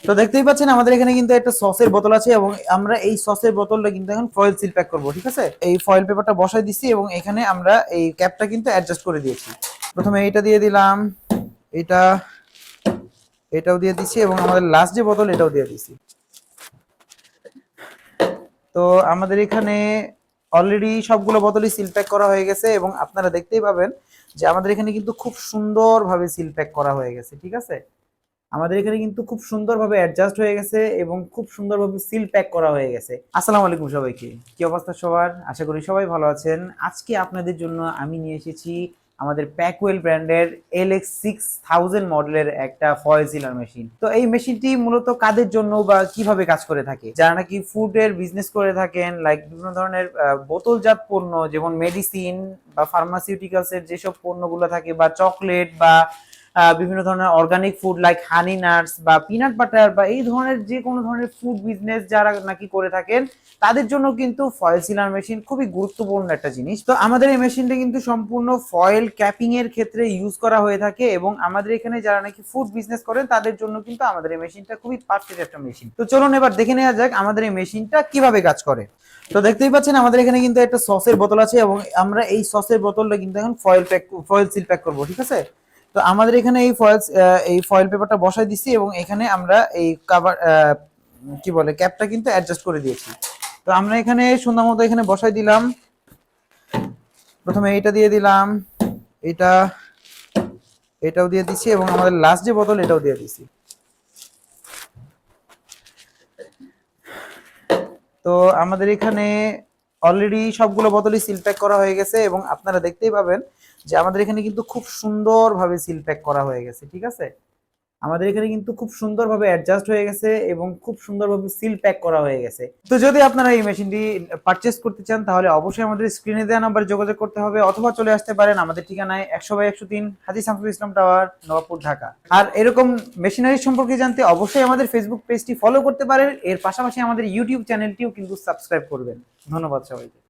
তো দেখতেই পাচ্ছেন আমাদের এখানে কিন্তু একটা সসের বোতল আছে এবং আমরা এই সসের বোতলটা কিন্তু এখন ফয়েল সিল প্যাক করব, ঠিক আছে। এই ফয়েল পেপারটা বসাই দিচ্ছি এবং এখানে আমরা এই ক্যাপটা কিন্তু অ্যাডজাস্ট করে দিয়েছি। প্রথমে এইটা দিয়ে দিলাম, এটা এটাও দিয়ে দিচ্ছি এবং আমাদের লাস্ট যে বোতল এটাও দিয়ে দিচ্ছি। তো আমাদের এখানে অলরেডি সবগুলো বোতলই সিল প্যাক করা হয়ে গেছে এবং আপনারা দেখতেই পাবেন যে আমাদের এখানে কিন্তু খুব সুন্দরভাবে সিল প্যাক করা হয়ে গেছে, ঠিক আছে। আমাদের এখানে কিন্তু খুব সুন্দরভাবে অ্যাডজাস্ট হয়ে গেছে এবং খুব সুন্দরভাবে সিল প্যাক করা হয়ে গেছে। আসসালামু আলাইকুম সবাইকে, কি অবস্থা সবার? আশা করি সবাই ভালো আছেন। আজকে আপনাদের জন্য আমি নিয়ে এসেছি আমাদের প্যাকওয়েল ব্র্যান্ডের LX6000 মডেলের একটা ফয়েল সিলার মেশিন। তো এই মেশিনটি মূলত কাদের জন্য বা কিভাবে কাজ করে থাকে? যারা নাকি ফুডের বিজনেস করে থাকেন, লাইক বিভিন্ন ধরনের বোতলজাত পণ্য যেমন মেডিসিন বা ফার্মাসিউটিক্যালস এর যেসব পণ্যগুলো থাকে, বা চকলেট বা বিভিন্ন ধরনের অর্গানিক ফুড লাইক হানি নাটস বা পিনাট বাটার বা এই ধরনের যে কোনো ধরনের ফুড বিজনেস যারা নাকি করে থাকেন, তাদের জন্য কিন্তু ফয়েল সিলার মেশিন খুবই গুরুত্বপূর্ণ একটা জিনিস। তো আমাদের এই মেশিনটা কিন্তু সম্পূর্ণ ফয়েল ক্যাপিং এর ক্ষেত্রে ইউজ করা হয়ে থাকে এবং আমাদের এখানে যারা নাকি ফুড বিজনেস করেন তাদের জন্য কিন্তু আমাদের এই মেশিনটা খুবই পারফেক্ট একটা মেশিন। তো চলুন এবার দেখে নেওয়া যাক আমাদের এই মেশিনটা কিভাবে কাজ করে। তো দেখতেই পাচ্ছেন আমাদের এখানে কিন্তু একটা সসের বোতল আছে এবং আমরা এই সসের বোতলটা কিন্তু এখন ফয়েল সিল প্যাক করবো, ঠিক আছে। তো আমাদের এখানে এই ফয়েল পেপারটা বসাই দিচ্ছি এবং এখানে আমরা এই কাভার কি বলে ক্যাপটা কিন্তু অ্যাডজাস্ট করে দিয়েছি। তো আমরা এখানে সুন্দর মতো এখানে বসাই দিলাম। প্রথমে এইটা দিয়ে দিলাম, এটা এটাও দিয়ে দিচ্ছি এবং আমাদের লাস্ট যে বোতল এটাও দিয়ে দিচ্ছি। তো আমাদের এখানে অলরেডি সবগুলো বোতলই সিল প্যাক করা হয়ে গেছে এবং আপনারা দেখতেই পাবেন যে আমাদের এখানে কিন্তু খুব সুন্দরভাবে সিল প্যাক করা হয়ে গেছে, ঠিক আছে। আমাদের এখানে কিন্তু খুব সুন্দরভাবে অ্যাডজাস্ট হয়ে গেছে এবং খুব সুন্দরভাবে সিল প্যাক করা হয়ে গেছে। তো যদি আপনারা এই মেশিনটি পারচেস করতে চান তাহলে অবশ্যই আমাদের স্ক্রিনে দেওয়া নাম্বারে যোগাযোগ করতে হবে, অথবা চলে আসতে পারেন আমাদের ঠিকানায় 100/103 হাজী শামসুল ইসলাম টাওয়ার, নবাবপুর, ঢাকা। আর এরকম মেশিনারি সম্পর্কে জানতে অবশ্যই আমাদের ফেসবুক পেজটি ফলো করতে পারেন। এর পাশাপাশি আমাদের ইউটিউব চ্যানেলটিও কিন্তু সাবস্ক্রাইব করবেন। ধন্যবাদ সবাইকে।